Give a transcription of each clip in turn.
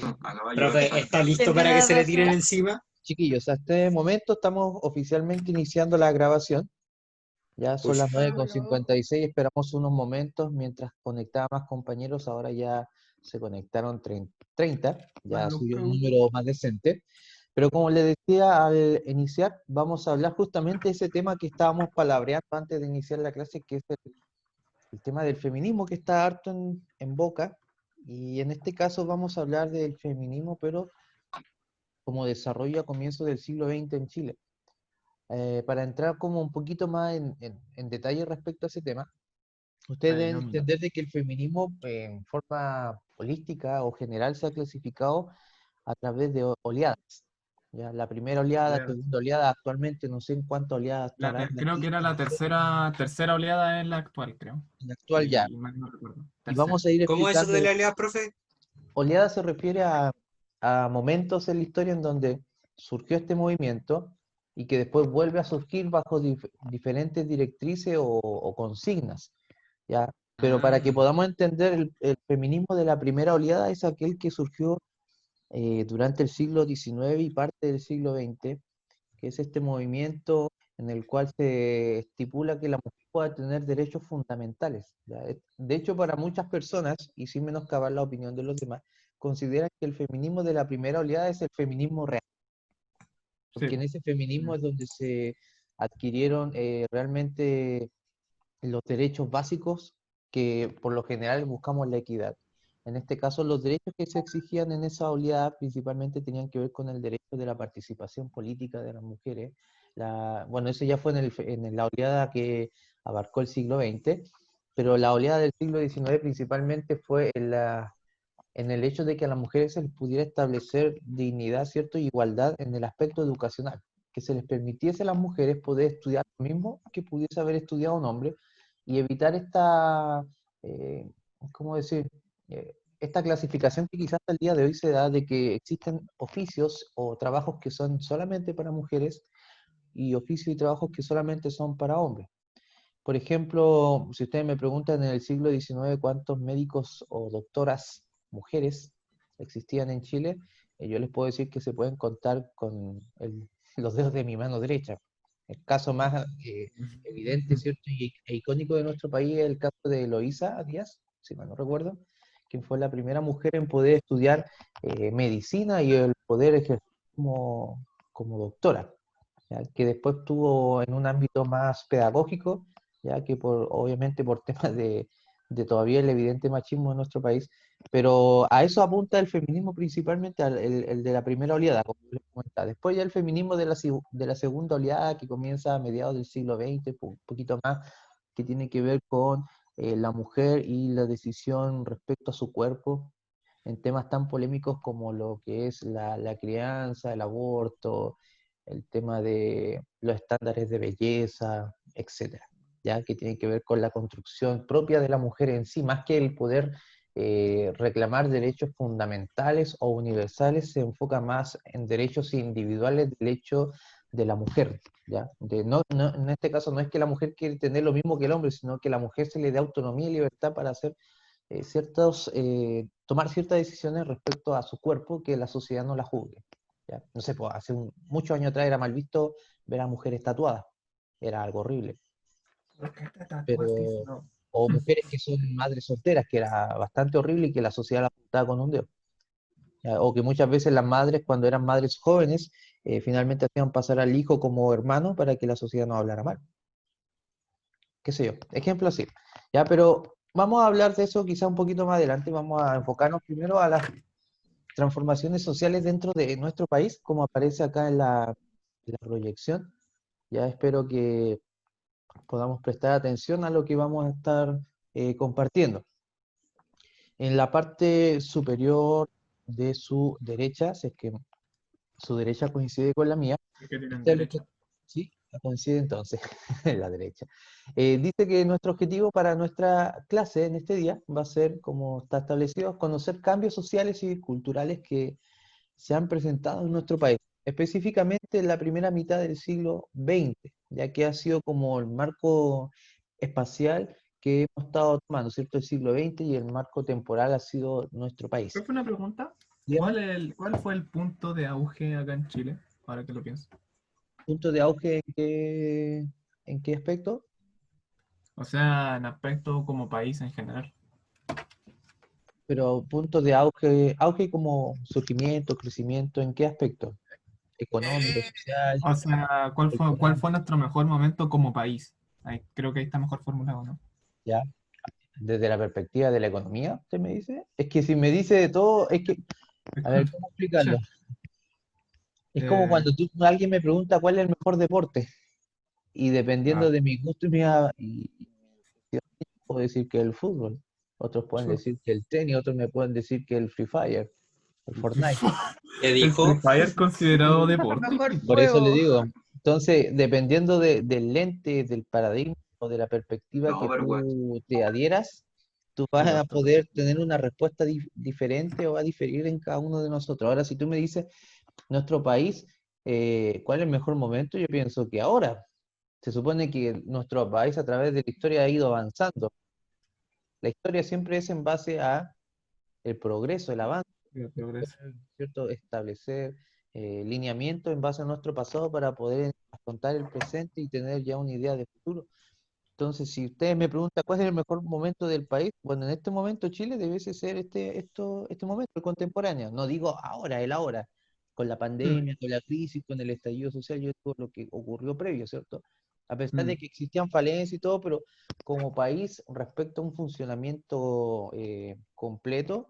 Listo, a caballo Profe, perfecto. ¿está listo para que Termina se de le tiren reaccionar. encima? Chiquillos, a este momento estamos oficialmente iniciando la grabación. Ya son las Pablo. 9:56, esperamos unos momentos mientras conectaba más compañeros, ahora ya se conectaron 30, ya subió un número más decente. Pero como les decía al iniciar, vamos a hablar justamente de ese tema que estábamos palabreando antes de iniciar la clase, que es el tema del feminismo, que está harto en boca. Y en este caso vamos a hablar del feminismo, pero como desarrollo a comienzos del siglo XX en Chile. Para entrar como un poquito más en detalle respecto a ese tema, ustedes deben entender de que el feminismo en forma holística o general se ha clasificado a través de oleadas. ¿Ya? La primera oleada, Oleadas. segunda oleada, actualmente no sé en cuántas oleadas estarán Creo que aquí era la tercera oleada en la actual, creo. en la actual ya. Y mal no recuerdo. Y Tercera. vamos a ir ¿Cómo es eso de explicando. la oleada, profe? Oleada se refiere a momentos en la historia en donde surgió este movimiento y que después vuelve a surgir bajo diferentes directrices o consignas, ¿ya? Pero para que podamos entender el feminismo de la primera oleada es aquel que surgió durante el siglo XIX y parte del siglo XX, que es este movimiento en el cual se estipula que la mujer pueda tener derechos fundamentales. ¿Ya? De hecho, para muchas personas, y sin menoscabar la opinión de los demás, consideran que el feminismo de la primera oleada es el feminismo real, porque Sí. en ese feminismo es donde se adquirieron realmente los derechos básicos que por lo general buscamos la equidad. En este caso, los derechos que se exigían en esa oleada principalmente tenían que ver con el derecho de la participación política de las mujeres. Bueno, eso ya fue en la oleada que abarcó el siglo XX, pero la oleada del siglo XIX principalmente fue en el hecho de que a las mujeres se les pudiera establecer dignidad, ¿cierto? Y igualdad en el aspecto educacional, que se les permitiese a las mujeres poder estudiar lo mismo que pudiese haber estudiado un hombre y evitar esta, eh, ¿cómo decir? Esta clasificación que quizás hasta el día de hoy se da de que existen oficios o trabajos que son solamente para mujeres y oficios y trabajos que solamente son para hombres. Por ejemplo, si ustedes me preguntan en el siglo XIX cuántos médicos o doctoras mujeres existían en Chile, yo les puedo decir que se pueden contar con los dedos de mi mano derecha. El caso más evidente, ¿cierto? E icónico de nuestro país es el caso de Eloísa Díaz, si mal no recuerdo, quien fue la primera mujer en poder estudiar medicina y el poder ejercer como doctora, ¿ya? Que después tuvo en un ámbito más pedagógico, ya que obviamente por temas de todavía el evidente machismo en nuestro país, pero a eso apunta el feminismo principalmente, el de la primera oleada, como les comentaba. Después ya el feminismo de la segunda oleada, que comienza a mediados del siglo XX, un poquito más, que tiene que ver con la mujer y la decisión respecto a su cuerpo, en temas tan polémicos como lo que es la crianza, el aborto, el tema de los estándares de belleza, etcétera, ya que tiene que ver con la construcción propia de la mujer en sí, más que el poder reclamar derechos fundamentales o universales, se enfoca más en derechos individuales del hecho de la mujer, ¿ya? En este caso no es que la mujer quiere tener lo mismo que el hombre, sino que la mujer se le dé autonomía y libertad para hacer tomar ciertas decisiones respecto a su cuerpo que la sociedad no la juzgue. ¿Ya? No sé, pues muchos años atrás era mal visto ver a mujeres tatuadas, era algo horrible, pero, No. o mujeres que son madres solteras, que era bastante horrible y que la sociedad la apuntaba con un dedo. ¿Ya? O que muchas veces las madres, cuando eran madres jóvenes, finalmente hacían pasar al hijo como hermano para que la sociedad no hablara mal. Qué sé yo, ejemplo así. Ya, pero vamos a hablar de eso quizá un poquito más adelante, vamos a enfocarnos primero a las transformaciones sociales dentro de nuestro país, como aparece acá en la proyección. Ya espero que podamos prestar atención a lo que vamos a estar compartiendo. En la parte superior de su derecha, si es que su derecha coincide con la mía, Es que tienen está derecho. sí, coincide entonces, en la derecha. Dice que nuestro objetivo para nuestra clase en este día va a ser, como está establecido, conocer cambios sociales y culturales que se han presentado en nuestro país, específicamente en la primera mitad del siglo XX, ya que ha sido como el marco espacial que hemos estado tomando, ¿cierto? El siglo XX y el marco temporal ha sido nuestro país. ¿Fue una pregunta? Dígame, ¿Cuál fue el punto de auge acá en Chile? Ahora que lo pienso. ¿punto de auge en qué aspecto? O sea, en aspecto como país en general. Pero punto de auge como surgimiento, crecimiento, ¿en qué aspecto? Económico, social, O sea, cuál cultural, fue nuestro mejor momento como país? Creo que ahí está mejor formulado, ¿no? ¿ya? Desde la perspectiva de la economía, ¿usted me dice? Es que si me dice de todo, es que, a ver, ¿cómo explicarlo? Pucha, Es como eh, cuando alguien me pregunta cuál es el mejor deporte, y dependiendo ah, de mi gusto y puedo decir que el fútbol, otros pueden chu- decir que el tenis, otros me pueden decir que el Free Fire, el Fortnite. ¿Qué el Free dijo? Fire considerado deporte. Mejor Por eso le juego. digo, entonces, dependiendo del lente, del paradigma o de la perspectiva No, que Overwatch. tú te adhieras, tú vas a Exacto. poder tener una respuesta diferente o va a diferir en cada uno de nosotros. Ahora, si tú me dices, nuestro país, ¿cuál es el mejor momento? Yo pienso que ahora. Se supone que nuestro país a través de la historia ha ido avanzando. La historia siempre es en base a el progreso, el avance, El progreso. ¿cierto? Establecer lineamientos en base a nuestro pasado para poder afrontar el presente y tener ya una idea de futuro. Entonces, si ustedes me preguntan cuál es el mejor momento del país, bueno, en este momento Chile debiese ser este momento, el contemporáneo. No digo ahora, el ahora, con la Mm, pandemia, con la crisis, con el estallido social y todo lo que ocurrió previo, ¿cierto? A pesar de mm. que existían falencias y todo, pero como país, respecto a un funcionamiento completo,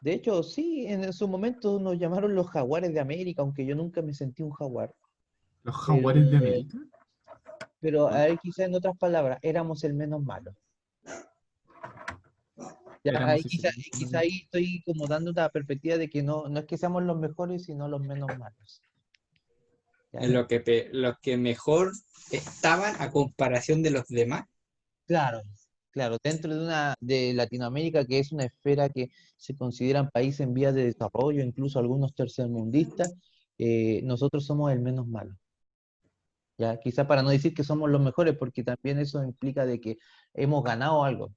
de hecho, sí, en su momento nos llamaron los jaguares de América, aunque yo nunca me sentí un jaguar, Los pero, jaguares de América. pero a ver, quizás en otras palabras, éramos el menos malo. Ya, ahí Éramos y quizá, seguimos siendo quizá ahí estoy como dando una perspectiva de que no es que seamos los mejores, sino los menos malos. ¿Ya? En los que mejor estaban a comparación de los demás. Claro, claro, dentro de Latinoamérica, que es una esfera que se consideran países en vías de desarrollo, incluso algunos tercermundistas, nosotros somos el menos malo. Ya, quizá para no decir que somos los mejores, porque también eso implica de que hemos ganado algo.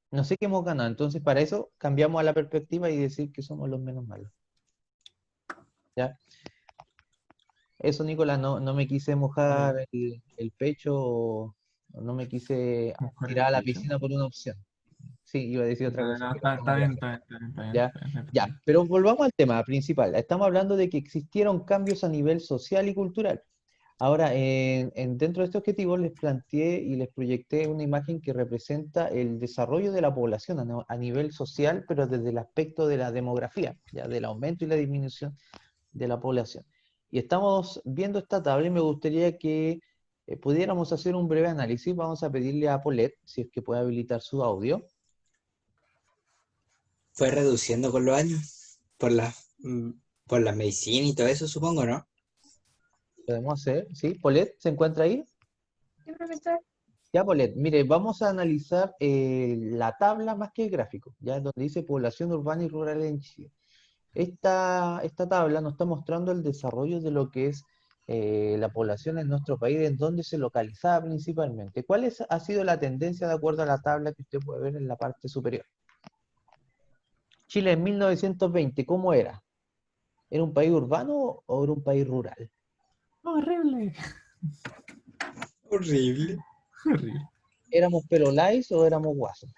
No sé qué hemos ganado, entonces para eso cambiamos a la perspectiva y decir que somos los menos malos. ¿Ya? Eso, Nicolás, no me quise Eh, mojar el pecho o no me quise Mojar el tirar a la pecho. piscina por una opción. Sí, iba a decir otra No, cosa, no, pero no está voy a bien, hacer. está bien, está bien, está bien, ¿Ya? está bien, no hay Ya, problema. pero volvamos al tema principal. Estamos hablando de que existieron cambios a nivel social y cultural. Ahora, dentro de este objetivo les planteé y les proyecté una imagen que representa el desarrollo de la población a nivel social, pero desde el aspecto de la demografía, ya del aumento y la disminución de la población. Y estamos viendo esta tabla y me gustaría que pudiéramos hacer un breve análisis. Vamos a pedirle a Paulette si es que puede habilitar su audio. Fue reduciendo con los años por la medicina y todo eso, supongo, ¿no? Podemos hacer, ¿sí? Paulette, ¿se encuentra ahí? Sí, profesor. Ya, Paulette, mire, vamos a analizar la tabla más que el gráfico, ya donde dice población urbana y rural en Chile. Esta tabla nos está mostrando el desarrollo de lo que es la población en nuestro país, en dónde se localizaba principalmente. Ha sido la tendencia de acuerdo a la tabla que usted puede ver en la parte superior? Chile en 1920, ¿cómo era? ¿Era un país urbano o era un país rural? Horrible. Horrible. Horrible. ¿Éramos perolais o éramos guasos?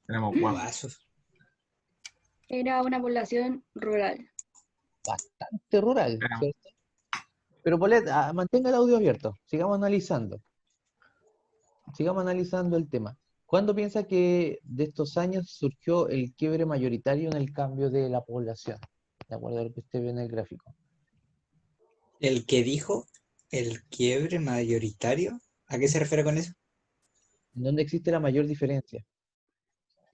Tenemos guapo. Guasos. Era una población rural. Bastante rural, Tenemos. ¿cierto? Pero Polet, mantenga el audio abierto, sigamos analizando el tema. ¿Cuándo piensa que de estos años surgió el quiebre mayoritario en el cambio de la población? De acuerdo a lo que usted ve en el gráfico. El que dijo el quiebre mayoritario, ¿a qué se refiere con eso? ¿En dónde existe la mayor diferencia?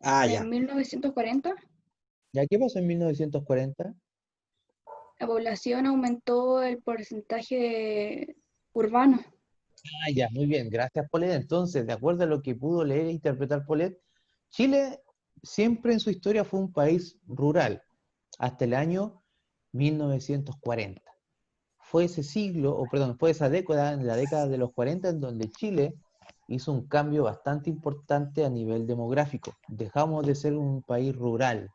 Ah, En ya. 1940, ¿Ya qué pasó en 1940? la población aumentó el porcentaje urbano. Ah, ya, muy bien, gracias Polet. Entonces, de acuerdo a lo que pudo leer e interpretar Polet, Chile siempre en su historia fue un país rural, hasta el año 1940. Fue ese siglo, o perdón, fue esa década, en la década de los 40, en donde Chile hizo un cambio bastante importante a nivel demográfico. Dejamos de ser un país rural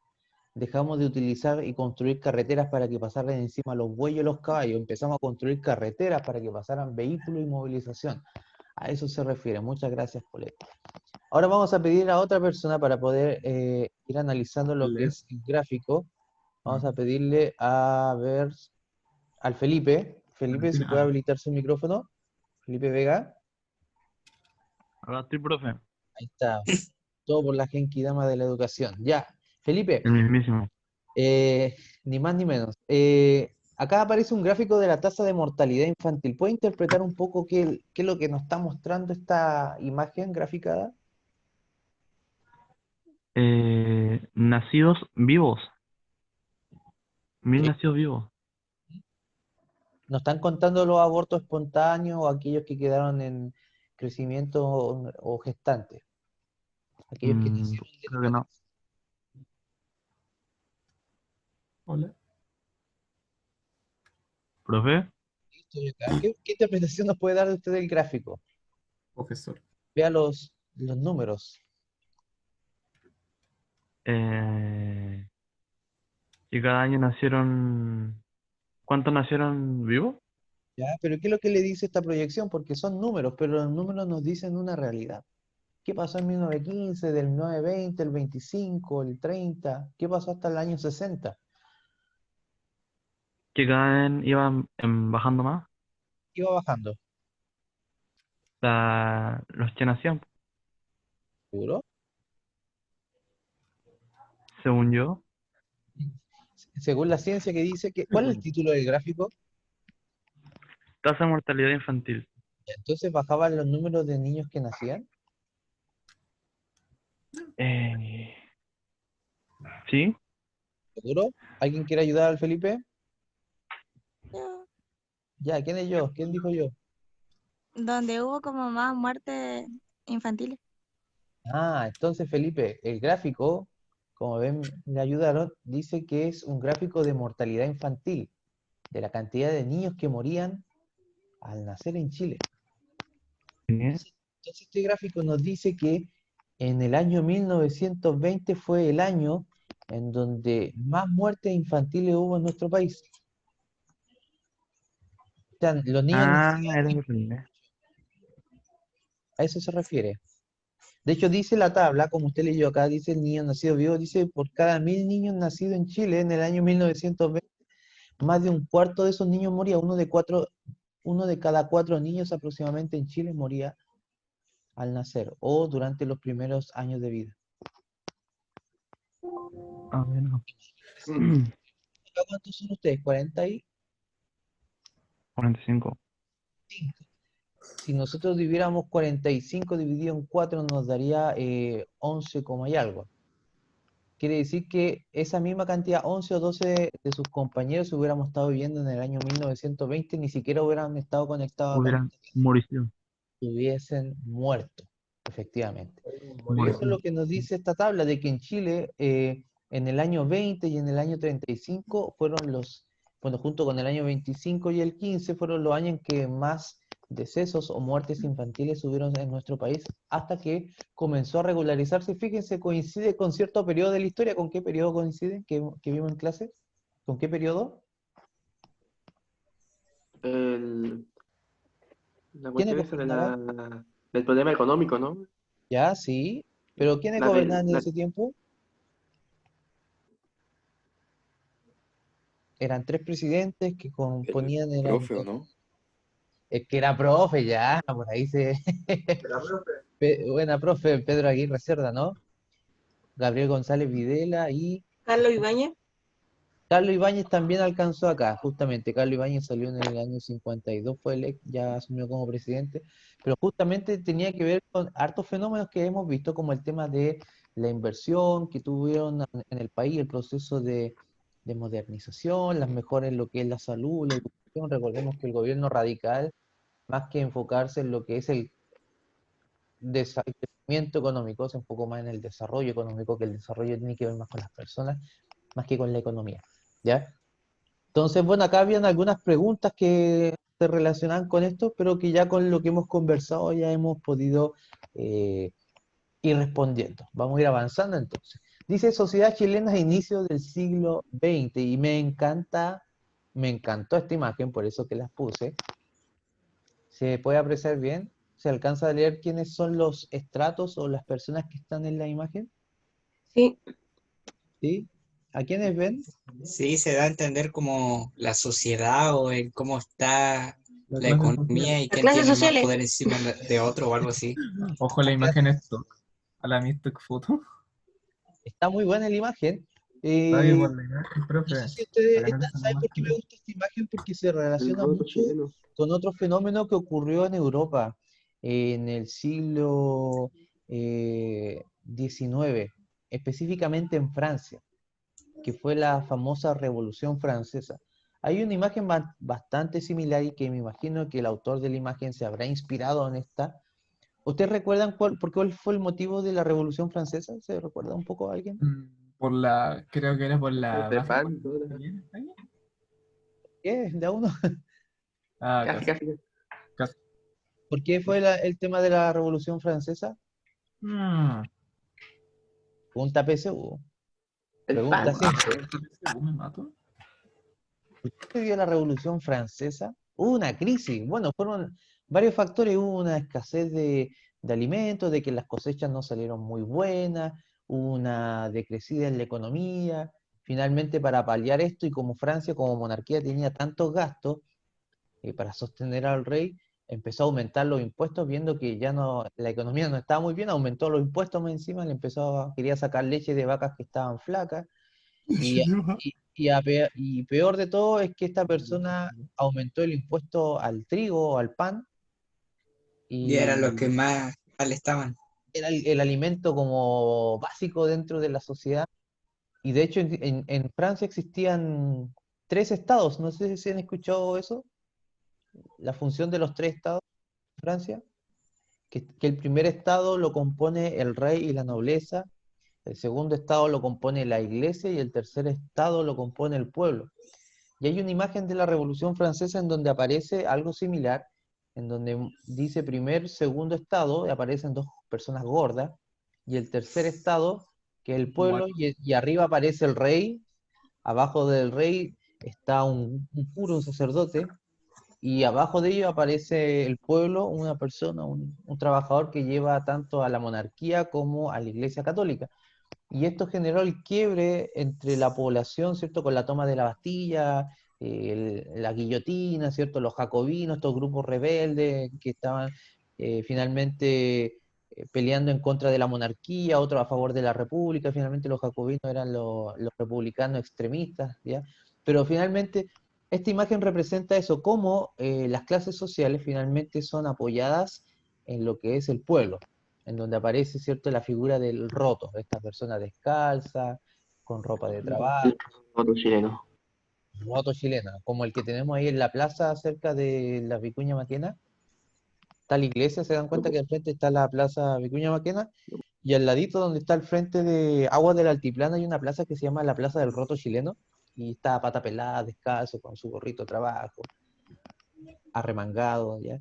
dejamos de utilizar y construir carreteras para que pasaran encima los bueyes y los caballos, empezamos a construir carreteras para que pasaran vehículos y movilización. A eso se refiere. Muchas gracias, Polet. Ahora vamos a pedir a otra persona para poder ir analizando lo que es el gráfico. Vamos a pedirle a ver al Felipe. Felipe, si puede habilitar su micrófono. Felipe Vega. Ahora estoy, profe. Ahí está. Todo por la Genki Dama de la educación. Ya, Felipe. El mismísimo. Ni más ni menos. Acá aparece un gráfico de la tasa de mortalidad infantil. ¿Puede interpretar un poco qué es lo que nos está mostrando esta imagen graficada? Nacidos vivos. 1000 nacidos vivos. Nos están contando los abortos espontáneos o aquellos que quedaron en crecimiento o gestantes. Aquellos que nacieron Creo que no. Hola. ¿Profe? Estoy acá. ¿Qué interpretación nos puede dar de usted del gráfico? Profesor. Vea los números. Y cada año nacieron... ¿Cuántos nacieron vivos? ¿Ya? Pero ¿qué es lo que le dice esta proyección? Porque son números, pero los números nos dicen una realidad. ¿Qué pasó en 1915, del 1920, el 25, el 30? ¿Qué pasó hasta el año 60? Que cada vez iban bajando más. Iba bajando. Los que nacían, ¿Seguro? según yo. Según la ciencia que dice que... ¿Cuál es el título del gráfico? Tasa de mortalidad infantil. Entonces bajaban los números de niños que nacían. ¿Sí? ¿Seguro? ¿Alguien quiere ayudar al Felipe? Yo, Ya, ¿quién es yo? ¿Quién dijo yo? donde hubo como más muertes infantiles. Ah, entonces Felipe, el gráfico, como ven, me ayudaron, dice que es un gráfico de mortalidad infantil, de la cantidad de niños que morían al nacer en Chile. Sí. Entonces este gráfico nos dice que en el año 1920 fue el año en donde más muertes infantiles hubo en nuestro país. O sea, los niños nacían, Era horrible. a eso se refiere. De hecho, dice la tabla, como usted leyó acá, dice el niño nacido vivo, dice por cada 1000 niños nacidos en Chile en el año 1920, más de un cuarto de esos niños moría. Uno de cada 4 niños aproximadamente en Chile moría al nacer o durante los primeros años de vida. Ah, bueno. ¿Cuántos son ustedes? 45. 45. Si nosotros dividiéramos 45 dividido en 4 nos daría 11, y algo. Quiere decir que esa misma cantidad, 11 o 12 de sus compañeros, si hubiéramos estado viviendo en el año 1920, ni siquiera hubieran estado conectados acá, Hubieran morido. hubiesen muerto, efectivamente. Y Morido. eso es lo que nos dice esta tabla, de que en Chile, en el año 20 y en el año 35, bueno, junto con el año 25 y el 15, fueron los años en que más decesos o muertes infantiles hubieron en nuestro país, hasta que comenzó a regularizarse. Fíjense, coincide con cierto periodo de la historia. ¿Con qué periodo coincide que vimos en clase? ¿Con qué periodo? La ¿Quiénes cuestión esa gobernaban? del problema económico, ¿no? Ya, sí. ¿Pero quiénes La de- gobernaban en la- ese tiempo? Eran 3 presidentes que componían el Profe, ¿o año. no? Es que era profe ya, por ahí se... Buena profe, Pedro Aguirre Cerda, ¿no? Gabriel González Videla y Carlos Ibáñez. Carlos Ibáñez también alcanzó acá, justamente. Carlos Ibáñez salió en el año 52, fue electo, ya asumió como presidente, pero justamente tenía que ver con hartos fenómenos que hemos visto, como el tema de la inversión que tuvieron en el país, el proceso de modernización, las mejoras en lo que es la salud, la educación. Recordemos que el gobierno radical, más que enfocarse en lo que es el crecimiento económico, se enfocó más en el desarrollo económico, que el desarrollo tiene que ver más con las personas, más que con la economía, ¿ya? Entonces, bueno, acá habían algunas preguntas que se relacionan con esto, pero que ya con lo que hemos conversado ya hemos podido ir respondiendo. Vamos a ir avanzando entonces. Dice Sociedad Chilena a inicios del siglo XX y me encantó esta imagen, por eso que las puse. ¿Se puede apreciar bien? ¿Se alcanza a leer quiénes son los estratos o las personas que están en la imagen? Sí, ¿Sí? ¿A quiénes ven? Sí, se da a entender como la sociedad o el cómo está La la clase economía social. y las quién clases tiene más sociales. poder encima de otro o algo así. Ojo, la imagen es stock. A la mi stock foto. Está muy buena la imagen. Está bien Eh, por la imagen, no profe. sé si ustedes Para que no te salga ¿saben más por qué me que- gusta esta imagen? Porque se El relaciona roto mucho chileno. con otro fenómeno que ocurrió en Europa en el siglo XIX, específicamente en Francia, que fue la famosa Revolución Francesa. Hay una imagen bastante similar y que me imagino que el autor de la imagen se habrá inspirado en esta. ¿Ustedes recuerdan cuál fue el motivo de la Revolución Francesa? ¿Se recuerda un poco a alguien? Creo que era por la De base pan, toda de bien, ¿está bien? ¿Qué? ¿De a uno? Ah, casi, casi. casi. Casi. ¿Por qué fue el tema de la Revolución Francesa? Mm. Pregunta PSU. El Pregunta pan. simple. Me mato. ¿Por qué se dio la Revolución Francesa? Hubo una crisis. Bueno, fueron varios factores. Hubo una escasez de alimentos, de que las cosechas no salieron muy buenas, hubo una decrecida en la economía. Finalmente, para paliar esto, y como Francia como monarquía tenía tantos gastos, para sostener al rey, empezó a aumentar los impuestos, viendo que ya no, la economía no estaba muy bien, aumentó los impuestos más encima, quería sacar leche de vacas que estaban flacas, y peor de todo es que esta persona aumentó el impuesto al trigo, al pan, Y eran los que y más mal estaban. era el alimento como básico dentro de la sociedad. Y de hecho en Francia existían 3 estados, no sé si han escuchado eso, la función de los 3 estados en Francia. Que el primer estado lo compone el rey y la nobleza, el segundo estado lo compone la iglesia y el tercer estado lo compone el pueblo. Y hay una imagen de la Revolución Francesa en donde aparece algo similar, en donde dice primer, segundo estado, y aparecen dos personas gordas, y el tercer estado, que es el pueblo, y arriba aparece el rey, abajo del rey está un cura, un sacerdote, y abajo de ello aparece el pueblo, una persona, un trabajador que lleva tanto a la monarquía como a la Iglesia Católica. Y esto generó el quiebre entre la población, ¿cierto? Con la toma de la Bastilla, la guillotina, ¿cierto? Los jacobinos, estos grupos rebeldes que estaban finalmente peleando en contra de la monarquía, otros a favor de la república. Finalmente los jacobinos eran los republicanos extremistas, ¿ya? Pero finalmente esta imagen representa eso, cómo las clases sociales finalmente son apoyadas en lo que es el pueblo, en donde aparece, ¿cierto?, la figura del roto, de esta persona descalza, con ropa de trabajo, El roto chileno. roto chilena, como el que tenemos ahí en la plaza cerca de la Vicuña Maquena. Está la iglesia, se dan cuenta que al frente está la plaza Vicuña Maquena, y al ladito donde está el frente de Aguas del Altiplano hay una plaza que se llama la Plaza del Roto Chileno, y está a pata pelada, descalzo, con su gorrito de trabajo, arremangado, ¿ya?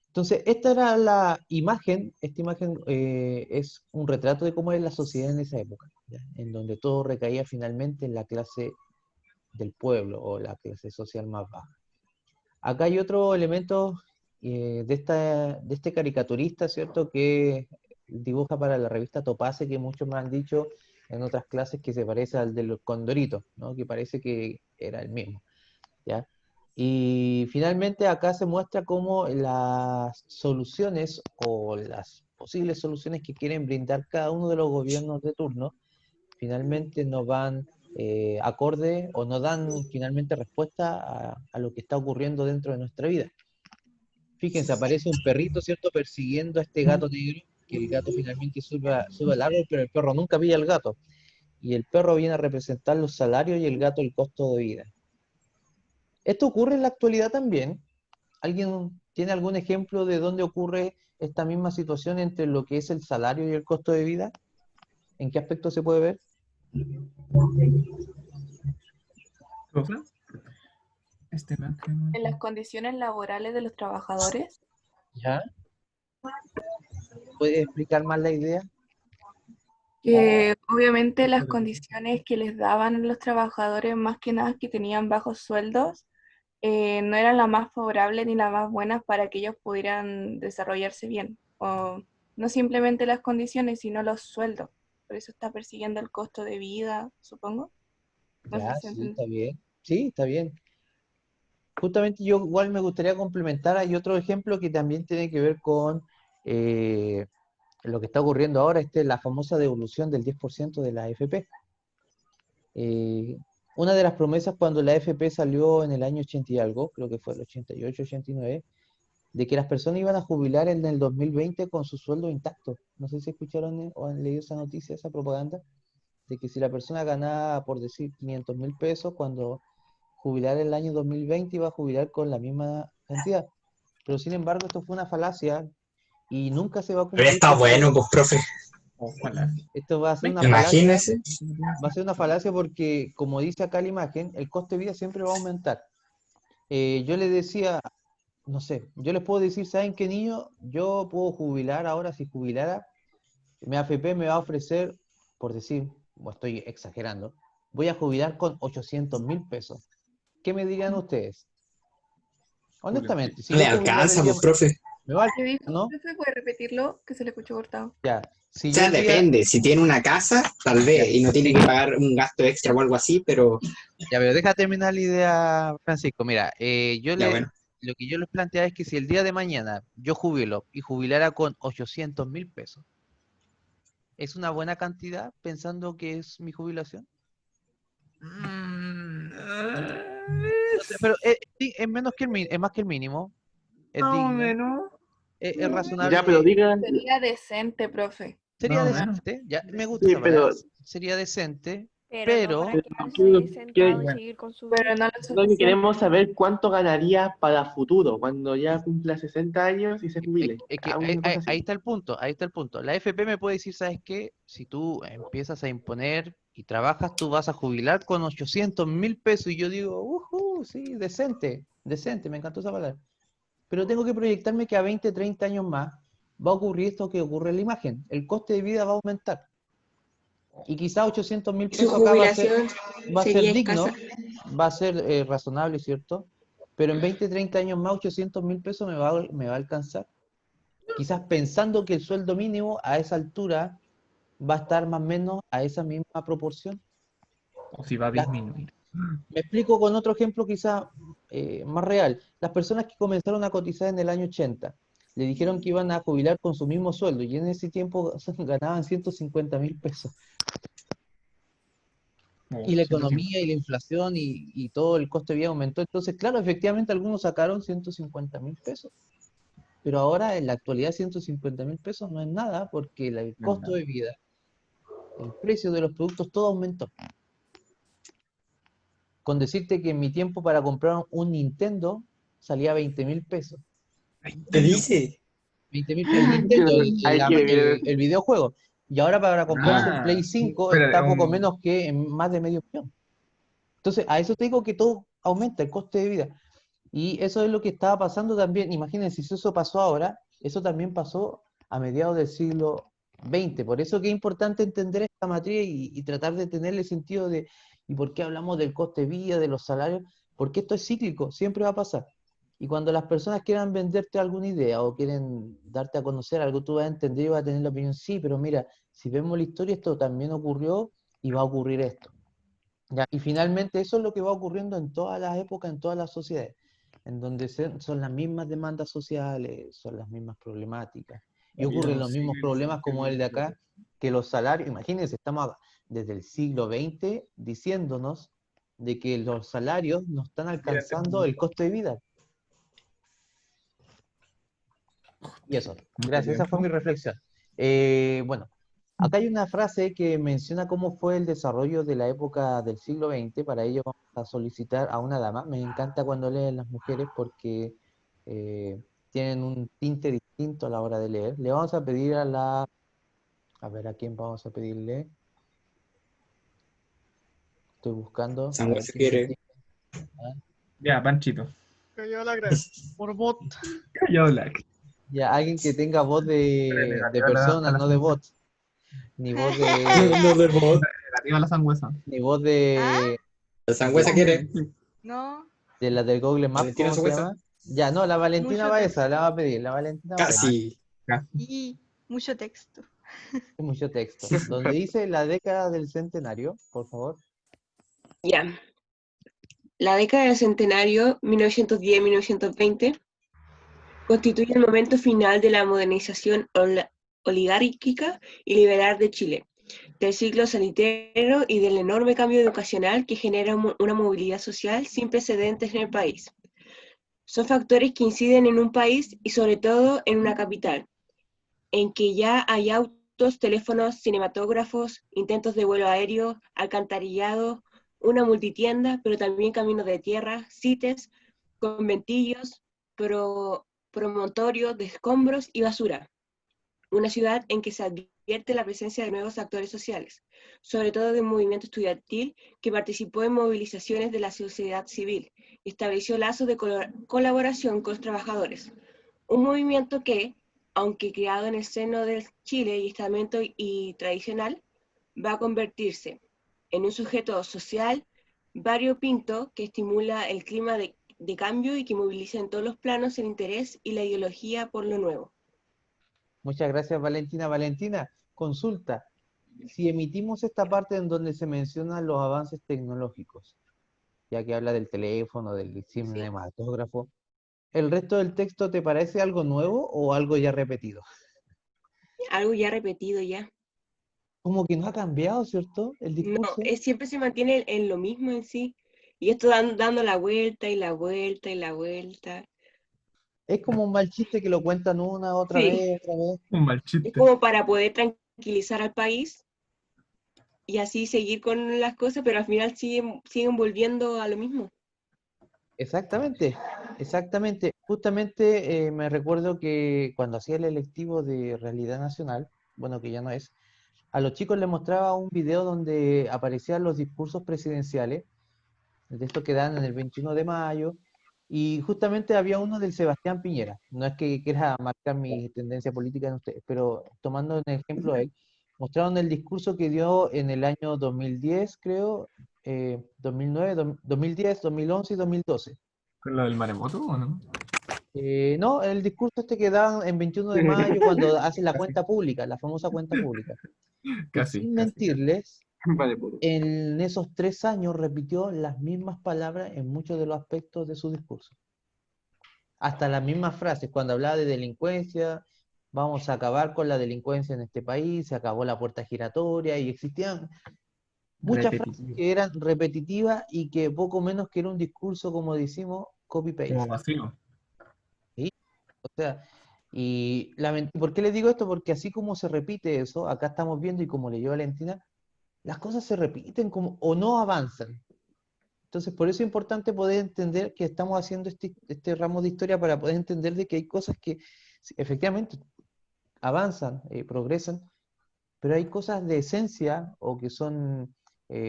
Entonces, esta era la imagen, esta imagen es un retrato de cómo era la sociedad en esa época, ¿ya? En donde todo recaía finalmente en la clase del pueblo o la clase social más baja. Acá hay otro elemento de este caricaturista, ¿cierto?, que dibuja para la revista Topace, que muchos me han dicho en otras clases que se parece al del Condorito, ¿no? Que parece que era el mismo, ¿ya? Y finalmente acá se muestra cómo las soluciones o las posibles soluciones que quieren brindar cada uno de los gobiernos de turno finalmente no van acorde o no dan finalmente respuesta a lo que está ocurriendo dentro de nuestra vida. Fíjense, aparece un perrito, ¿cierto?, persiguiendo a este gato negro, que el gato finalmente sube al árbol, pero el perro nunca pilla al gato. Y el perro viene a representar los salarios y el gato el costo de vida. Esto ocurre en la actualidad también. ¿Alguien tiene algún ejemplo de dónde ocurre esta misma situación entre lo que es el salario y el costo de vida? ¿En qué aspecto se puede ver? ¿Profe? Este imagen. En las condiciones laborales de los trabajadores. ¿Ya? ¿Puede explicar más la idea? Que obviamente las condiciones que les daban a los trabajadores, más que nada que tenían bajos sueldos, no eran las más favorables ni las más buenas para que ellos pudieran desarrollarse bien. O no simplemente las condiciones, sino los sueldos. Por eso está persiguiendo el costo de vida, supongo. No sé Ya, si se sí, entiende. está bien. Sí, está bien. Justamente yo igual me gustaría complementar, hay otro ejemplo que también tiene que ver con lo que está ocurriendo ahora, la famosa devolución del 10% de la AFP. Una de las promesas cuando la AFP salió en el año 80 y algo, creo que fue el 88, 89, de que las personas iban a jubilar en el 2020 con su sueldo intacto. No sé si escucharon o han leído esa noticia, esa propaganda, de que si la persona ganaba, por decir, 500.000 pesos, cuando jubilar el año 2020 iba a jubilar con la misma cantidad. Pero sin embargo, esto fue una falacia y nunca se va a Pero cumplir está porque bueno, pues, profe. Ojalá. esto va a ser una falacia, Imagínese. va a ser una falacia porque, como dice acá la imagen, el coste de vida siempre va a aumentar. Yo les decía, no sé, yo les puedo decir, ¿saben qué, niño? Yo puedo jubilar ahora, si jubilara, mi AFP me va a ofrecer, por decir, o estoy exagerando, voy a jubilar con 800.000 pesos. ¿Qué me dirían ustedes? Honestamente, si No le yo jubilara el alcanza, día, pues, profe. me va a ¿Qué dijo? ¿no? ¿Profe, puede repetirlo? Que se le escuchó cortado. Ya, si O yo sea, el día, depende. Si tiene una casa, tal ya, vez, y no tiene sí, que pagar un gasto extra o algo así, pero ya, pero deja terminar la idea, Francisco. Mira, ya bueno. lo que yo les planteaba es que si el día de mañana yo jubilo y jubilara con 800.000 pesos, ¿es una buena cantidad pensando que es mi jubilación? No sé, pero sí, es menos que es más que el mínimo, es Más o digno, menos. es razonable. Ya, pero digan, Sería decente, profe. Sería Más o menos. decente, ya me gusta sí, esa palabra, pero sería decente, Pero no pero para quiero- quedarse sentado y quiero- seguir con su Pero vida. no lo que suficiente. queremos saber cuánto ganaría para futuro, cuando ya cumpla 60 años y se jubile. es que Una cosa así. ahí está el punto, ahí está el punto. La FP me puede decir, ¿sabes qué? Si tú empiezas a imponer y trabajas, tú vas a jubilar con 800.000 pesos. Y yo digo, sí, decente, decente, me encantó esa palabra. Pero tengo que proyectarme que a 20, 30 años más va a ocurrir esto que ocurre en la imagen. El coste de vida va a aumentar. Y quizás 800.000 Su pesos acá jubilación va a ser sería digno, escasa. va a ser razonable, ¿cierto? Pero en 20, 30 años más, 800.000 pesos me va a alcanzar. Quizás pensando que el sueldo mínimo a esa altura va a estar más o menos a esa misma proporción. O si va a La- disminuir. Me explico con otro ejemplo quizás más real. Las personas que comenzaron a cotizar en el año 80, le dijeron que iban a jubilar con su mismo sueldo y en ese tiempo ganaban 150.000 pesos. Y la 150. economía y la inflación y todo el coste de vida aumentó. Entonces, claro, efectivamente algunos sacaron 150.000 pesos. Pero ahora, en la actualidad, 150.000 pesos no es nada porque el costo de vida, el precio de los productos, todo aumentó. Con decirte que en mi tiempo para comprar un Nintendo salía 20.000 pesos. ¿Qué dice? 20.000 el Nintendo, Hay que ver. el videojuego. Y ahora para comprarse un Ah, Play 5 pero está poco menos que en más de medio millón. Entonces, a eso te digo que todo aumenta, el coste de vida. Y eso es lo que estaba pasando también. Imagínense, si eso pasó ahora, eso también pasó a mediados del siglo XX. Por eso que es importante entender esta materia y tratar de tenerle sentido de, ¿y por qué hablamos del coste de vida, de los salarios? Porque esto es cíclico, siempre va a pasar. Y cuando las personas quieran venderte alguna idea o quieren darte a conocer algo, tú vas a entender y vas a tener la opinión, sí, pero mira, si vemos la historia, esto también ocurrió y va a ocurrir esto. ¿Ya? Y finalmente eso es lo que va ocurriendo en todas las épocas, en todas las sociedades, en donde son las mismas demandas sociales, son las mismas problemáticas, y ocurren los mismos problemas como el de acá, que los salarios, imagínense, estamos desde el siglo XX diciéndonos de que los salarios no están alcanzando el costo de vida. Y eso, gracias, esa fue mi reflexión. Bueno, acá hay una frase que menciona cómo fue el desarrollo de la época del siglo XX. Para ello vamos a solicitar a una dama. Me encanta cuando leen las mujeres porque tienen un tinte distinto a la hora de leer. Le vamos a pedir a ver, ¿a quién vamos a pedirle? Estoy buscando. A Samuel ver se quién me quiere. dice. Ya, Panchito. Cayó la gran por bot. Callado Black. Ya, alguien que tenga voz de A persona, la no de segunda. bot. Ni voz No, de, no de voz. Arriba la sangüesa. ni voz de, La sangüesa quiere. No, de la del Google Maps, Valentina ¿cómo se Sangüesa. llama? Ya, no, la Valentina Mucho va texto. esa, la va a pedir, la Valentina va a pedir. Casi. y mucho texto. Hay mucho texto. Donde dice la década del centenario, por favor. Ya. La década del centenario, 1910-1920, constituye el momento final de la modernización oligárquica y liberal de Chile, del ciclo sanitario y del enorme cambio educacional que genera una movilidad social sin precedentes en el país. Son factores que inciden en un país y sobre todo en una capital, en que ya hay autos, teléfonos, cinematógrafos, intentos de vuelo aéreo, alcantarillado, una multitienda, pero también caminos de tierra, CITES, conventillos, promontorios de escombros y basura. Una ciudad en que se advierte la presencia de nuevos actores sociales, sobre todo de un movimiento estudiantil que participó en movilizaciones de la sociedad civil y estableció lazos de colaboración con los trabajadores. Un movimiento que, aunque creado en el seno del Chile y estamento y tradicional, va a convertirse en un sujeto social variopinto que estimula el clima de cambio y que moviliza en todos los planos el interés y la ideología por lo nuevo. Muchas gracias, Valentina. Valentina, consulta. Si emitimos esta parte en donde se mencionan los avances tecnológicos, ya que habla del teléfono, del cinematógrafo, ¿el resto del texto te parece algo nuevo o algo ya repetido? Algo ya repetido ya. Como que no ha cambiado, ¿cierto? El No, discurso. siempre se mantiene en lo mismo en sí. Y esto dando la vuelta y la vuelta y la vuelta. Es como un mal chiste que lo cuentan una, otra Sí. vez, otra vez. Un mal Es chiste. como para poder tranquilizar al país y así seguir con las cosas, pero al final siguen volviendo a lo mismo. Exactamente, exactamente. Justamente me recuerdo que cuando hacía el electivo de Realidad Nacional, bueno, que ya no es, a los chicos les mostraba un video donde aparecían los discursos presidenciales, de estos que dan en el 21 de mayo, y justamente había uno del Sebastián Piñera. No es que quiera marcar mi tendencia política en ustedes, pero tomando en ejemplo a él, mostraron el discurso que dio en el año 2010, creo, 2009, 2010, 2011 y 2012. ¿Con lo del maremoto o no? No, el discurso este que dan en 21 de mayo cuando hacen la cuenta pública, la famosa cuenta pública. Y Casi. sin mentirles, Vale, puro. en esos 3 años repitió las mismas palabras en muchos de los aspectos de su discurso. Hasta las mismas frases, cuando hablaba de delincuencia, vamos a acabar con la delincuencia en este país, se acabó la puerta giratoria, y existían muchas frases que eran repetitivas y que poco menos que era un discurso, como decimos, copy-paste. Como vacío. O sea, ¿por qué les digo esto? Porque así como se repite eso, acá estamos viendo, y como leyó Valentina, las cosas se repiten o no avanzan. Entonces, por eso es importante poder entender que estamos haciendo este ramo de historia para poder entender de que hay cosas que sí, efectivamente avanzan, progresan, pero hay cosas de esencia o que son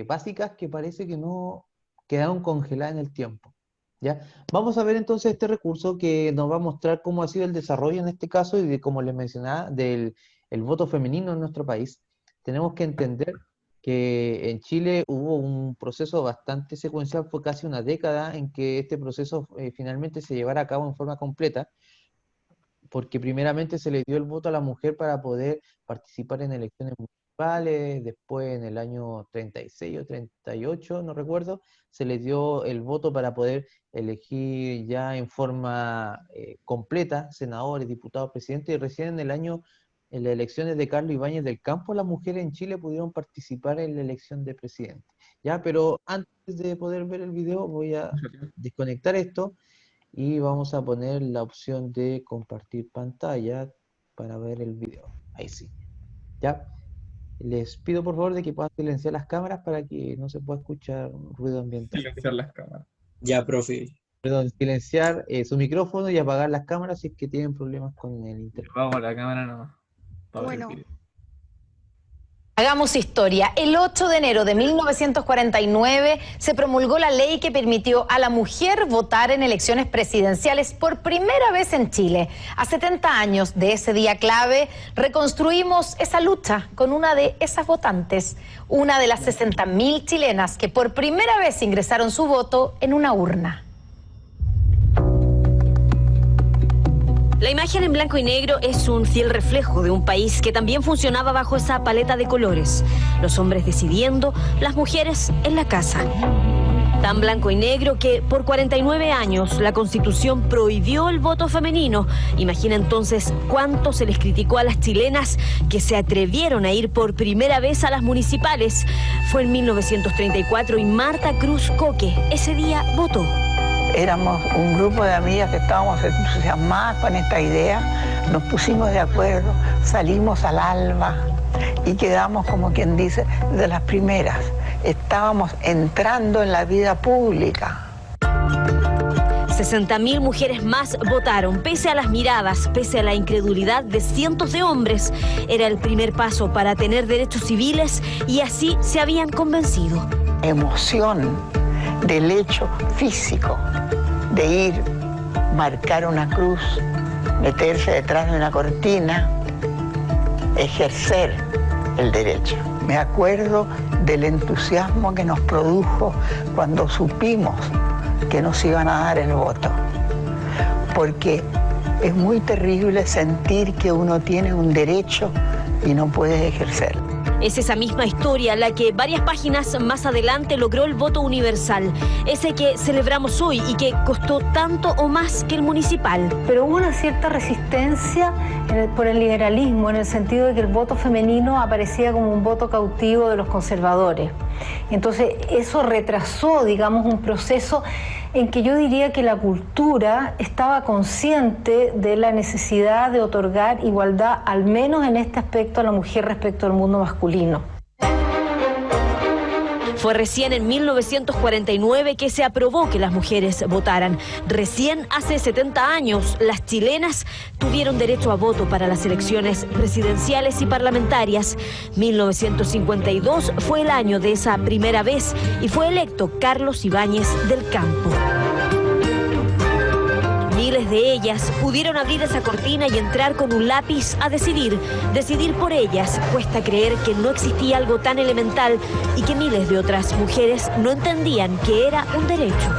básicas que parece que no quedaron congeladas en el tiempo. ¿Ya? Vamos a ver entonces este recurso que nos va a mostrar cómo ha sido el desarrollo en este caso y de, como les mencionaba, del el voto femenino en nuestro país. Tenemos que entender que en Chile hubo un proceso bastante secuencial, fue casi una década en que este proceso finalmente se llevara a cabo en forma completa, porque primeramente se le dio el voto a la mujer para poder participar en elecciones municipales, después en el año 36 o 38, no recuerdo, se le dio el voto para poder elegir ya en forma completa senadores, diputados, presidentes, y recién en las elecciones de Carlos Ibáñez del Campo, las mujeres en Chile pudieron participar en la elección de presidente. Ya, pero antes de poder ver el video voy a desconectar esto y vamos a poner la opción de compartir pantalla para ver el video. Ahí sí. Ya. Les pido por favor de que puedan silenciar las cámaras para que no se pueda escuchar ruido ambiental. Silenciar las cámaras. Ya, profe. Perdón, silenciar su micrófono y apagar las cámaras si es que tienen problemas con el internet. Vamos a la cámara nomás. para ver el Bueno, video. bueno, Hagamos historia. El 8 de enero de 1949 se promulgó la ley que permitió a la mujer votar en elecciones presidenciales por primera vez en Chile. A 70 años de ese día clave, reconstruimos esa lucha con una de esas votantes, una de las 60.000 chilenas que por primera vez ingresaron su voto en una urna. La imagen en blanco y negro es un fiel reflejo de un país que también funcionaba bajo esa paleta de colores. Los hombres decidiendo, las mujeres en la casa. Tan blanco y negro que por 49 años la Constitución prohibió el voto femenino. Imagina entonces cuánto se les criticó a las chilenas que se atrevieron a ir por primera vez a las municipales. Fue en 1934 y Marta Cruz Coque ese día votó. Éramos un grupo de amigas que estábamos entusiasmadas con esta idea, nos pusimos de acuerdo, salimos al alba y quedamos, como quien dice, de las primeras. Estábamos entrando en la vida pública. 60.000 mujeres más votaron, pese a las miradas, pese a la incredulidad de cientos de hombres. Era el primer paso para tener derechos civiles y así se habían convencido. Emoción del hecho físico de ir, marcar una cruz, meterse detrás de una cortina, ejercer el derecho. Me acuerdo del entusiasmo que nos produjo cuando supimos que nos iban a dar el voto, porque es muy terrible sentir que uno tiene un derecho y no puede ejercerlo. Es esa misma historia la que varias páginas más adelante logró el voto universal, ese que celebramos hoy y que costó tanto o más que el municipal. Pero hubo una cierta resistencia por el liberalismo, en el sentido de que el voto femenino aparecía como un voto cautivo de los conservadores. Entonces eso retrasó, digamos, un proceso en que yo diría que la cultura estaba consciente de la necesidad de otorgar igualdad, al menos en este aspecto, a la mujer respecto al mundo masculino. Fue recién en 1949 que se aprobó que las mujeres votaran. Recién hace 70 años, las chilenas tuvieron derecho a voto para las elecciones presidenciales y parlamentarias. 1952 fue el año de esa primera vez y fue electo Carlos Ibáñez del Campo. Miles de ellas pudieron abrir esa cortina y entrar con un lápiz a decidir. Decidir por ellas cuesta creer que no existía algo tan elemental y que miles de otras mujeres no entendían que era un derecho.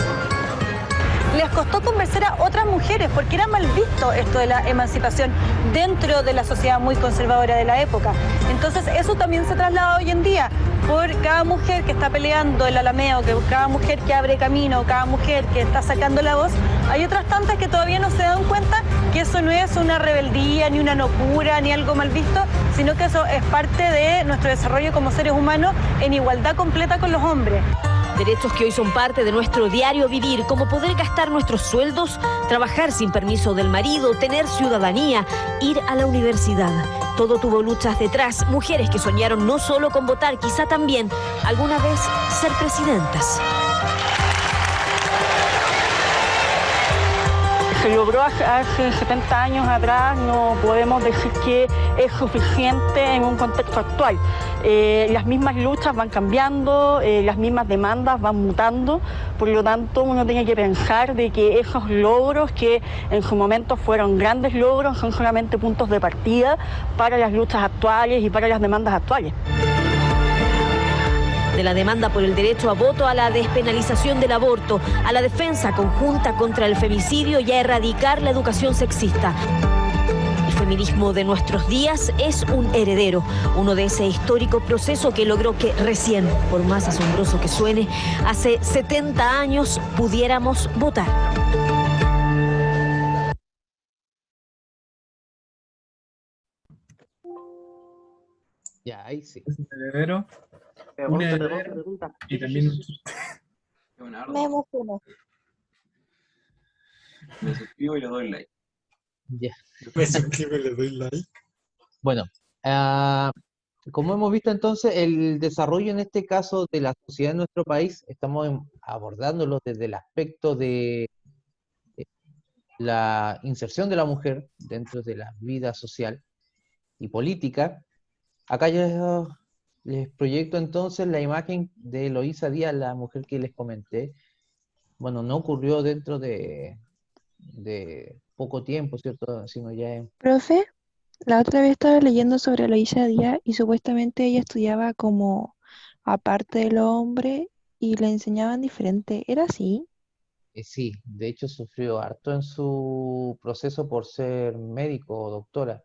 Les costó convencer a otras mujeres porque era mal visto esto de la emancipación dentro de la sociedad muy conservadora de la época. Entonces eso también se traslada hoy en día. Por cada mujer que está peleando el Alameo, que cada mujer que abre camino, cada mujer que está sacando la voz, hay otras tantas que todavía no se dan cuenta que eso no es una rebeldía, ni una locura, ni algo mal visto, sino que eso es parte de nuestro desarrollo como seres humanos en igualdad completa con los hombres. Derechos que hoy son parte de nuestro diario vivir, como poder gastar nuestros sueldos, trabajar sin permiso del marido, tener ciudadanía, ir a la universidad. Todo tuvo luchas detrás, mujeres que soñaron no solo con votar, quizá también alguna vez ser presidentas. Se logró hace 70 años atrás, no podemos decir que es suficiente en un contexto actual. Las mismas luchas van cambiando, las mismas demandas van mutando, por lo tanto uno tiene que pensar de que esos logros que en su momento fueron grandes logros son solamente puntos de partida para las luchas actuales y para las demandas actuales. De la demanda por el derecho a voto a la despenalización del aborto, a la defensa conjunta contra el femicidio y a erradicar la educación sexista. El feminismo de nuestros días es un heredero, uno de ese histórico proceso que logró que recién, por más asombroso que suene, hace 70 años pudiéramos votar. Ya, ahí sí. Es un heredero. Un heredero y también Me emociono. Me suscribo y le doy like. Ya. Me suscribo y le doy like. Bueno, como hemos visto entonces, el desarrollo en este caso de la sociedad en nuestro país, estamos abordándolo desde el aspecto de la inserción de la mujer dentro de la vida social y política. Acá yo Les proyecto entonces la imagen de Eloísa Díaz, la mujer que les comenté. Bueno, no ocurrió dentro de poco tiempo, ¿cierto? Sino ya en... Profe, la otra vez estaba leyendo sobre Eloísa Díaz y supuestamente ella estudiaba como aparte del hombre y le enseñaban diferente. ¿Era así? Sí, de hecho sufrió harto en su proceso por ser médico o doctora.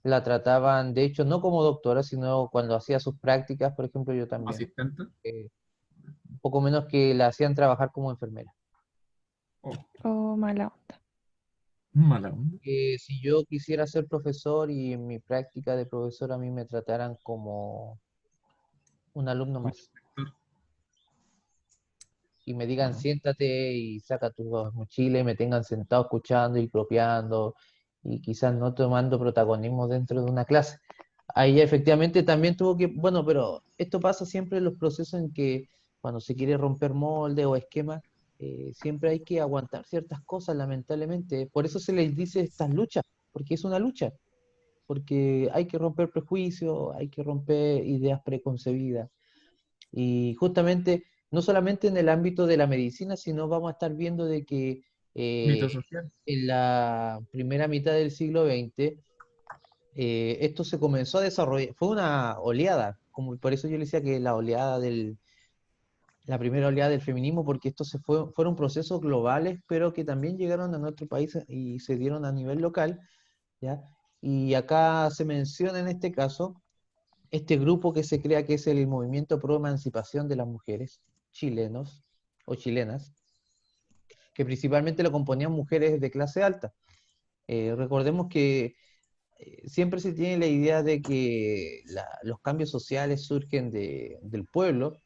La trataban, de hecho, no como doctora, sino cuando hacía sus prácticas, por ejemplo, yo también. ¿Asistente? Un poco menos que la hacían trabajar como enfermera. Oh, mala onda. Mala onda. Si yo quisiera ser profesor y en mi práctica de profesor a mí me trataran como un alumno más. Y me digan, siéntate y saca tu mochila y me tengan sentado escuchando y copiando y quizás no tomando protagonismo dentro de una clase. Ahí efectivamente también tuvo que, bueno, pero esto pasa siempre en los procesos en que cuando se quiere romper molde o esquema, siempre hay que aguantar ciertas cosas, lamentablemente. Por eso se les dice estas luchas, porque es una lucha, porque hay que romper prejuicios, hay que romper ideas preconcebidas. Y justamente, no solamente en el ámbito de la medicina, sino vamos a estar viendo de que Mito social. en la primera mitad del siglo XX, esto se comenzó a desarrollar, fue una oleada, como por eso yo le decía que la primera oleada del feminismo, porque fueron procesos globales, pero que también llegaron a nuestro país y se dieron a nivel local, ¿ya? Y acá se menciona en este caso este grupo que se crea que es el Movimiento Pro Emancipación de las Mujeres chilenos o chilenas, que principalmente lo componían mujeres de clase alta. Recordemos que siempre se tiene la idea de que los cambios sociales surgen del pueblo,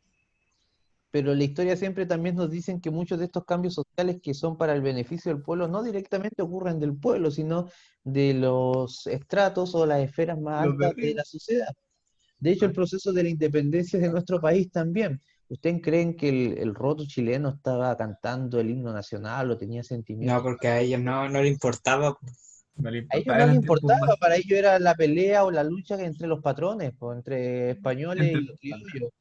pero la historia siempre también nos dicen que muchos de estos cambios sociales que son para el beneficio del pueblo no directamente ocurren del pueblo, sino de los estratos o las esferas más Los de altas de arriba. la sociedad. De hecho, el proceso de la independencia de nuestro país también. ¿Ustedes creen que el roto chileno estaba cantando el himno nacional o tenía No, sentimientos? porque a ellos no le importaba. No le A ellos importaba, no les eran tiempos importaba, más. para ellos era la pelea o la lucha entre los patrones, pues, entre españoles Entre y criollos.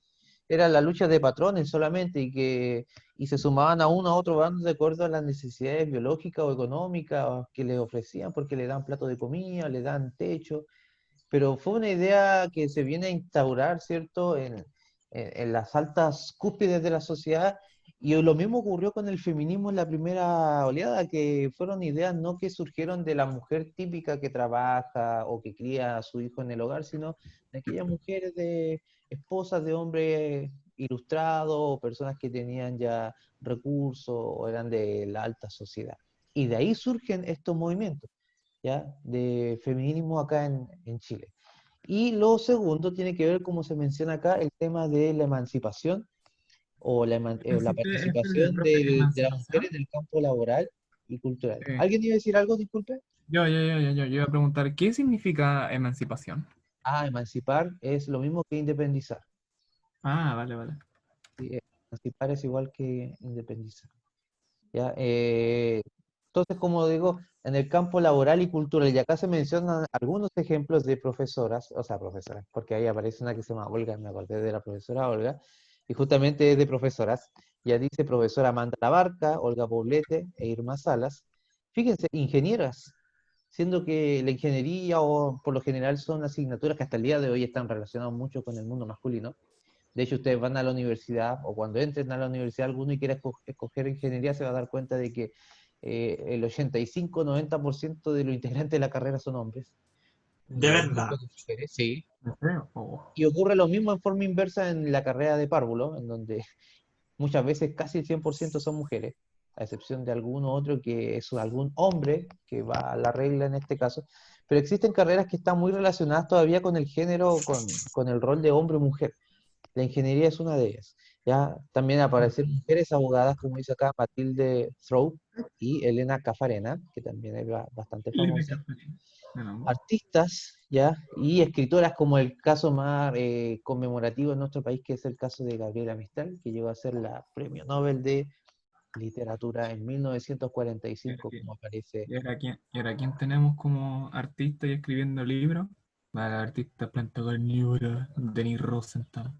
Era la lucha de patrones solamente y se sumaban a uno a otro bando de acuerdo a las necesidades biológicas o económicas que les ofrecían, porque le dan plato de comida, le dan techo. Pero fue una idea que se viene a instaurar, ¿cierto?, en las altas cúspides de la sociedad, y lo mismo ocurrió con el feminismo en la primera oleada, que fueron ideas no que surgieron de la mujer típica que trabaja o que cría a su hijo en el hogar, sino de aquellas mujeres de esposas de hombres ilustrados o personas que tenían ya recursos o eran de la alta sociedad. Y de ahí surgen estos movimientos, ¿ya?, de feminismo acá en Chile. Y lo segundo tiene que ver, como se menciona acá, el tema de la emancipación o la Espérate, participación profe, de las mujeres emancipación. en el campo laboral y cultural. ¿Alguien iba a decir algo? Disculpe. Yo iba a preguntar, ¿qué significa emancipación? Emancipar es lo mismo que independizar. Vale. Sí, emancipar es igual que independizar. ¿Ya? Entonces, como digo, en el campo laboral y cultural, y acá se mencionan algunos ejemplos de profesoras, porque ahí aparece una que se llama Olga, me acordé de la profesora Olga, y justamente es de profesoras. Ya dice profesora Amanda Labarca, Olga Poblete e Irma Salas. Fíjense, ingenieras, siendo que la ingeniería o por lo general son asignaturas que hasta el día de hoy están relacionadas mucho con el mundo masculino. De hecho, ustedes van a la universidad o cuando entren a la universidad alguno y quiera escoger ingeniería se va a dar cuenta de que el 85-90% de los integrantes de la carrera son hombres. De verdad. Mujeres, sí. Oh. Y ocurre lo mismo en forma inversa en la carrera de párvulo, en donde muchas veces casi el 100% son mujeres, a excepción de alguno otro que es algún hombre, que va a la regla en este caso. Pero existen carreras que están muy relacionadas todavía con el género, con el rol de hombre o mujer. La ingeniería es una de ellas. Ya también aparecen mujeres abogadas, como dice acá Matilde Thrope y Elena Cafarena, que también es bastante famosa. Artistas, ya, y escritoras, como el caso más conmemorativo en nuestro país, que es el caso de Gabriela Mistral, que llegó a ser la Premio Nobel de Literatura en 1945, como aparece. ¿Y ahora quién tenemos como artista y escribiendo libros? La artista planta carnívora, Denis Rosenthal.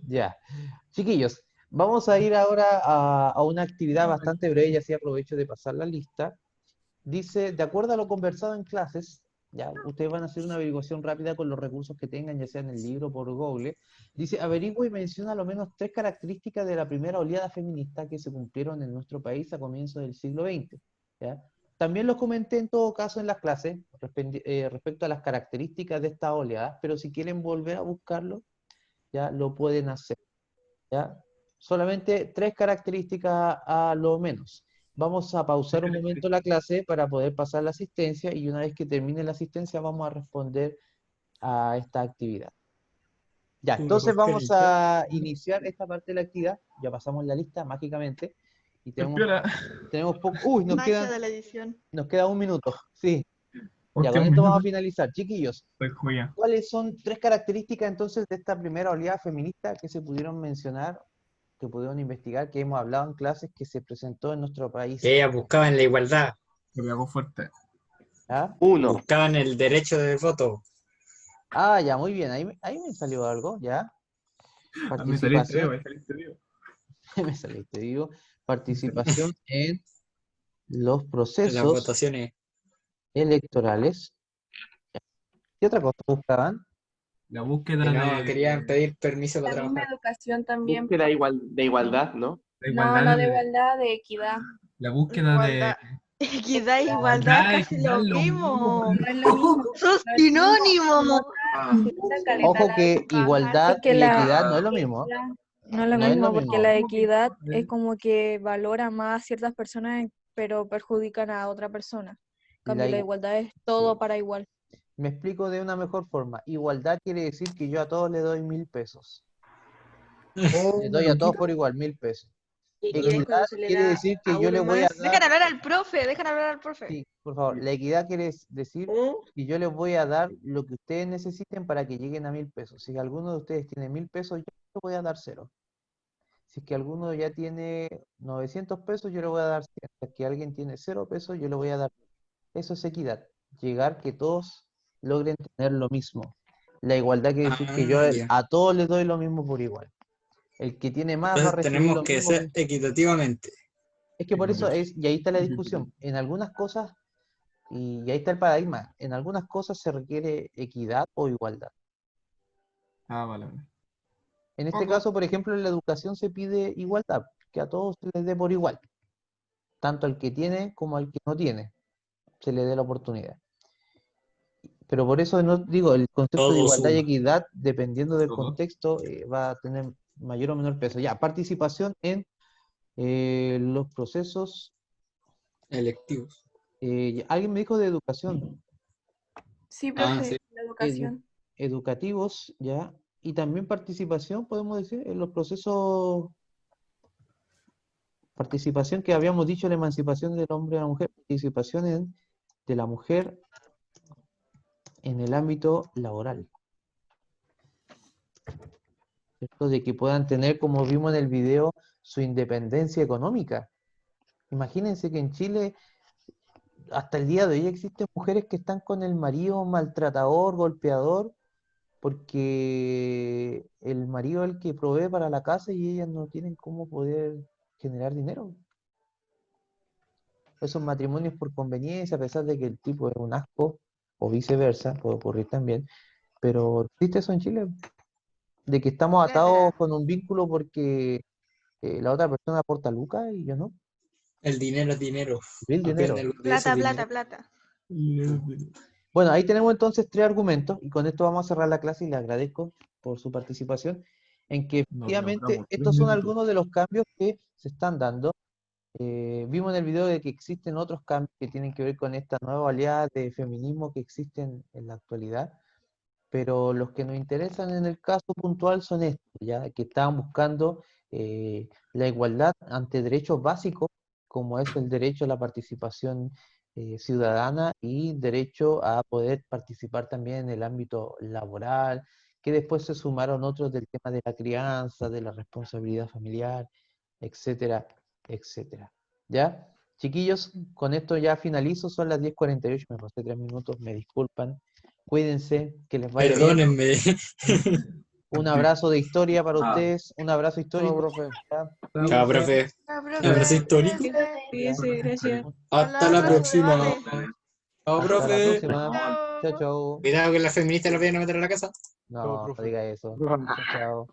Ya. Chiquillos, vamos a ir ahora a una actividad bastante breve y así aprovecho de pasar la lista. Dice, de acuerdo a lo conversado en clases, ya ustedes van a hacer una averiguación rápida con los recursos que tengan, ya sea en el libro o por Google. Dice, averigua y menciona al menos 3 características de la primera oleada feminista que se cumplieron en nuestro país a comienzos del siglo XX. ¿Ya? También los comenté en todo caso en las clases respecto a las características de esta oleada, pero si quieren volver a buscarlo, ya lo pueden hacer. ¿Ya? Solamente 3 características a lo menos. Vamos a pausar un momento la clase para poder pasar la asistencia y una vez que termine la asistencia vamos a responder a esta actividad. Ya, entonces vamos a iniciar esta parte de la actividad. Ya pasamos la lista mágicamente y tenemos poco. Uy, nos Magia de de la edición. queda 1 minuto. Sí. Ya, Último con esto vamos a minuto. finalizar. Chiquillos, Pues joya. ¿cuáles son 3 características entonces de esta primera oleada feminista que se pudieron mencionar, que pudieron investigar, que hemos hablado en clases, que se presentó en nuestro país? Que ellas buscaban la igualdad. Lo que hago fuerte. ¿Ah? Buscaban el derecho de voto. Ah, ya, muy bien. Ahí me salió algo, ya. Me saliste vivo, Participación. me saliste vivo. Me saliste vivo. Participación en los En las procesos votaciones. electorales. ¿Qué otra cosa buscaban? La búsqueda Que no, de querían pedir permiso La para misma trabajar. educación también. Búsqueda de igualdad, ¿no? la No, igualdad, no de igualdad, de equidad. la búsqueda de Equidad e igualdad, igualdad, casi equidad, lo lo mismo. No es lo mismo. ¡Sos sinónimo! Ojo que igualdad Es que y la- equidad no es lo mismo. No es lo No es lo mismo, porque mismo. la equidad es como que valora más a ciertas personas, pero perjudican a otra persona. En cambio, la igualdad es todo para igual. Me explico de una mejor forma. Igualdad quiere decir que yo a todos le doy 1000 pesos. Le doy a todos por igual, 1000 pesos. ¿Y qué es Equidad cuando se le quiere da decir que a yo le uno voy a más? dar... Dejan hablar al profe, dejan hablar al profe. Sí, por favor. La equidad quiere decir que yo les voy a dar lo que ustedes necesiten para que lleguen a 1000 pesos. Si alguno de ustedes tiene 1000 pesos, yo le voy a dar 0. Si es que alguno ya tiene 900 pesos, yo le voy a dar 100. Si es que alguien tiene 0 pesos, yo le voy a dar. Eso es equidad. Llegar que todos logren tener lo mismo. La igualdad quiere decir que yo ya. a todos les doy lo mismo por igual. El que tiene más va a Entonces recibir tenemos lo que mismo. ser equitativamente. Es que por eso es, y ahí está la discusión. En algunas cosas, y ahí está el paradigma, en algunas cosas se requiere equidad o igualdad. Ah, vale. En este caso, por ejemplo, en la educación se pide igualdad, que a todos se les dé por igual. Tanto al que tiene como al que no tiene, se le dé la oportunidad. Pero por eso no digo, el concepto de Todo igualdad y suma. equidad, dependiendo del Todo. contexto, va a tener mayor o menor peso. Ya, participación en los procesos Electivos. alguien me dijo de educación. Sí, profe, sí. la educación. Educativos, ya. Y también participación, podemos decir, en los procesos. Participación que habíamos dicho, la emancipación del hombre a la mujer. Participación de la mujer en el ámbito laboral. ¿Cierto? De que puedan tener, como vimos en el video, su independencia económica. Imagínense que en Chile hasta el día de hoy existen mujeres que están con el marido maltratador, golpeador, porque el marido es el que provee para la casa y ellas no tienen cómo poder generar dinero. Esos matrimonios por conveniencia, a pesar de que el tipo es un asco, o viceversa, puede ocurrir también, pero existe eso en Chile, de que estamos atados con un vínculo porque la otra persona aporta lucas y yo no. El dinero es dinero. El dinero. Plata, plata, plata. Bueno, ahí tenemos entonces 3 argumentos y con esto vamos a cerrar la clase y le agradezco por su participación en que efectivamente estos son algunos de los cambios que se están dando. Vimos en el video de que existen otros cambios que tienen que ver con esta nueva oleada de feminismo que existen en la actualidad, pero los que nos interesan en el caso puntual son estos, ya que estaban buscando la igualdad ante derechos básicos, como es el derecho a la participación ciudadana y derecho a poder participar también en el ámbito laboral, que después se sumaron otros del tema de la crianza, de la responsabilidad familiar, etcétera, etcétera. ¿Ya? Chiquillos, con esto ya finalizo, son las 10:48, me pasé 3 minutos, me disculpan. Cuídense, que les vaya bien. Perdónenme. Un abrazo de historia para ustedes, un abrazo histórico. profe. Chao, profe. Un abrazo histórico. Cuídense, gracias. Hasta la próxima. Chao, Hasta la profe. próxima. Chao, chao. Cuidado que las feministas lo vayan a meter a la casa. No, no diga eso. Chao, chao.